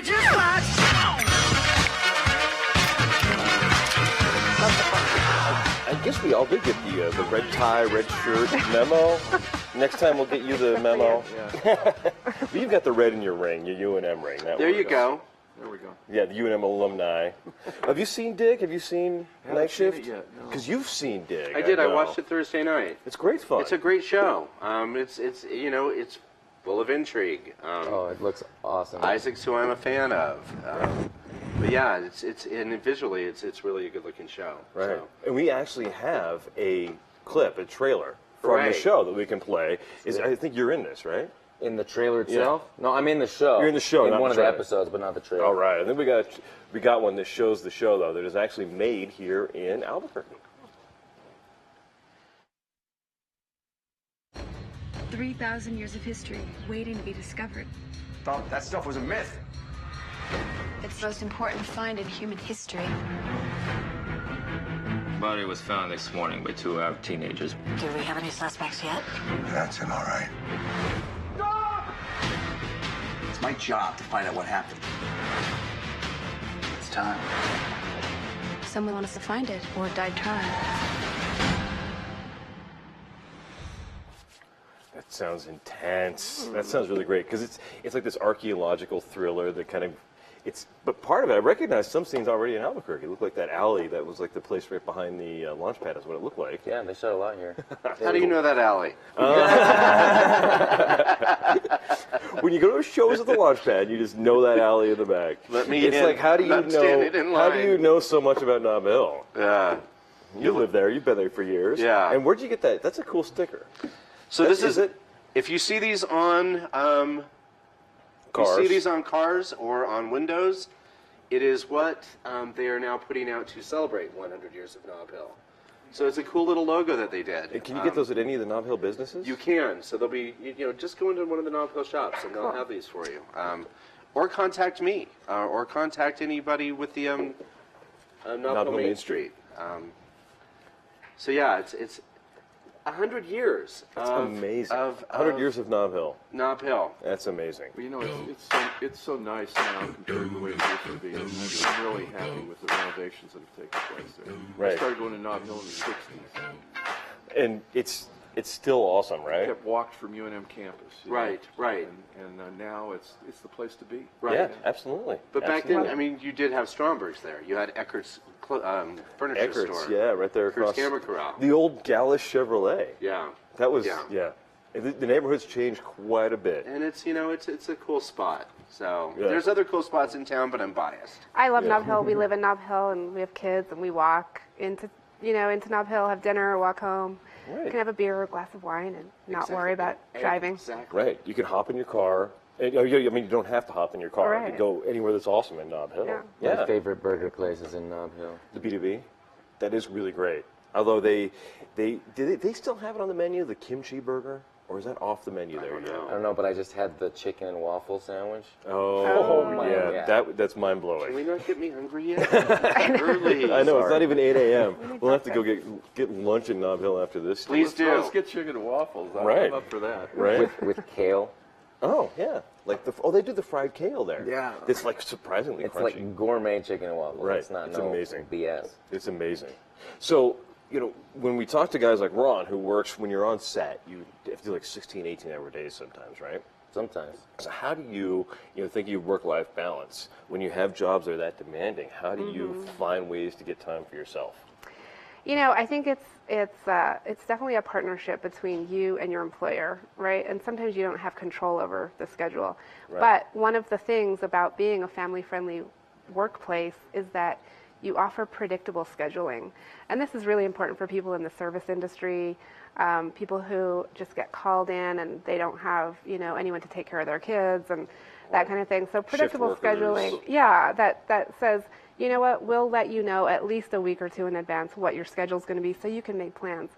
it just like I guess we all did get the red tie, red shirt memo. Next time we'll get you the memo. Yeah. You've got the red in your ring, your UNM ring. There you go. There we go. Yeah, the UNM alumni. Have you seen Dig? Have you seen Night Shift? Seen it yet, no. Because you've seen Dig. I did. I know. watched it Thursday night. It's great fun. It's a great show. It's it's full of intrigue. Oh, it looks awesome. Isaac's who I'm a fan of. But yeah, and visually it's really a good looking show. Right. So. And we actually have a clip, a trailer from Right. the show that we can play. I think you're in this, right? In the trailer itself? Yeah. No, I'm in the show. You're in the show, in not one the of the trailer. episodes, but not the trailer. All right. I think we got one that shows the show though that is actually made here in Albuquerque. 3,000 years of history waiting to be discovered. thought that stuff was a myth. It's the most important find in human history. Body was found this morning by 2 Arab teenagers. Do we have any suspects yet? That's him, all right. It's my job to find out what happened. It's time. Someone wants to find it or die trying. That sounds intense. That sounds really great because it's like this archaeological thriller that kind of but part of it, I recognize some scenes already in Albuquerque. It looked like that alley that was like the place right behind the launch pad is what it looked like. Yeah, they shot a lot here. How do you know that alley? When you go to shows at the launch pad, you just know that alley in the back. Let me It's in. like how do you Not standing in know? How do line. you know so much about Nob Hill? Yeah. You live there. You've been there for years. Yeah. And where'd you get that? That's a cool sticker. So Is this is it? If you see these on Cars. you see these on cars or on windows, it is what they are now putting out to celebrate 100 years of Nob Hill. So it's a cool little logo that they did. And can you get those at any of the Nob Hill businesses? You can. So they'll be, just go into one of the Nob Hill shops and they'll have these for you. Or contact me, or contact anybody with the Nob Hill Main Street. So yeah, it's 100 years. That's amazing. 100 of years of Nob Hill. Nob Hill. That's amazing. Well, it's so nice now compared to the way it used to be. I'm really happy with the renovations that have taken place there. Right. I started going to Nob Hill in the 60s. And it's still awesome, I right? kept walked from UNM campus. Right. And now it's the place to be. Right. Yeah, absolutely. But back Absolutely. then, I mean, you did have Stromberg's there. You had Eckert's furniture Eckert's, store. yeah, right there Eckert's across. Camera Corral. The old Gallus Chevrolet. Yeah. That was, Yeah. The neighborhood's changed quite a bit. And it's a cool spot. So Yeah. there's other cool spots in town, but I'm biased. I love Yeah. Nob Hill. We live in Nob Hill, and we have kids, and we walk into Nob Hill, have dinner, walk home. Right. You can have a beer or a glass of wine and not worry about driving. Exactly. Right. You can hop in your car. And, you don't have to hop in your car. You Right. can go anywhere that's awesome in Nob Hill. Yeah. My favorite burger place is in Nob Hill. The B2B, that is really great. Although they still have it on the menu, the kimchi burger, or is that off the menu there? I don't know, but I just had the chicken and waffle sandwich. Oh, my yeah, God. that's mind Can we blowing. not get me hungry yet? Early. I know it's not even 8 a.m. We'll have to go get lunch in Nob Hill after this. Please do. Let's get chicken and waffles. Right. I'm up for that. Right? With kale. Oh yeah, like they do the fried kale there. Yeah. It's like surprisingly It's crunchy. like gourmet chicken and waffles. Right. It's not It's no amazing. BS. It's amazing. So, when we talk to guys like Ron, who works, when you're on set, you have to do like 16, 18-hour days sometimes, right? Sometimes. So how do you think of work-life balance when you have jobs that are that demanding? How do you find ways to get time for yourself? I think it's definitely a partnership between you and your employer, right? And sometimes you don't have control over the schedule. Right. But one of the things about being a family-friendly workplace is that you offer predictable scheduling. And this is really important for people in the service industry, people who just get called in and they don't have, anyone to take care of their kids and that kind of thing. So predictable workers. scheduling, that says, you know what, we'll let you know at least a week or two in advance what your schedule's going to be so you can make plans.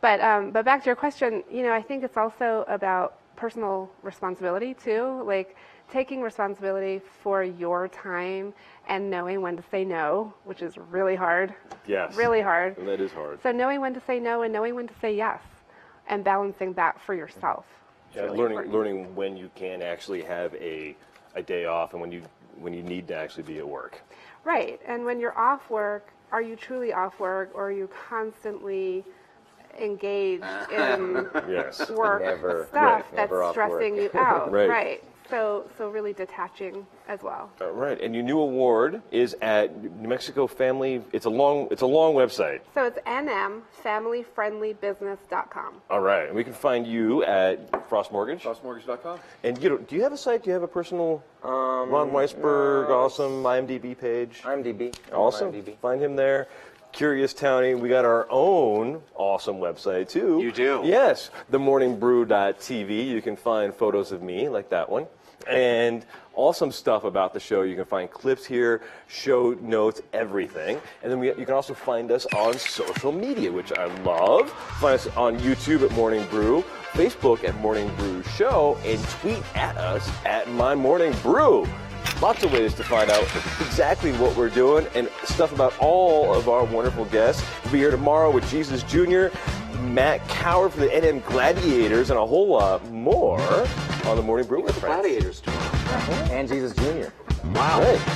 But back to your question, I think it's also about personal responsibility too, like taking responsibility for your time and knowing when to say no, which is really hard. Yes. Really hard. And that is hard. So knowing when to say no and knowing when to say yes and balancing that for yourself. Yeah, learning when you can actually have a day off and when you when you need to actually be at work. Right. And when you're off work, are you truly off work, or are you constantly engaged in Yes. work Never- stuff right, never that's off stressing work. you out? Right. So really detaching as well. Right. And your new award is at New Mexico Family. It's a long website. So it's nmfamilyfriendlybusiness.com. All right. And we can find you at Frost Mortgage. FrostMortgage.com. And do you have a site? Do you have a personal Ron Weisberg, awesome IMDb page? IMDb. Awesome. IMDb. Find him there. Curious Townie. We got our own awesome website too. You do? Yes. TheMorningBrew.tv. You can find photos of me like that one. And awesome stuff about the show. You can find clips here, show notes, everything. And then you can also find us on social media, which I love. Find us on YouTube at Morning Brew, Facebook at Morning Brew Show, and tweet at us at My Morning Brew. Lots of ways to find out exactly what we're doing and stuff about all of our wonderful guests. We'll be here tomorrow with Jesus Jr., Matt Coward for the NM Gladiators, and a whole lot more on the Morning Brew with Friends. Gladiators tomorrow. And Jesus Jr. Wow. Right.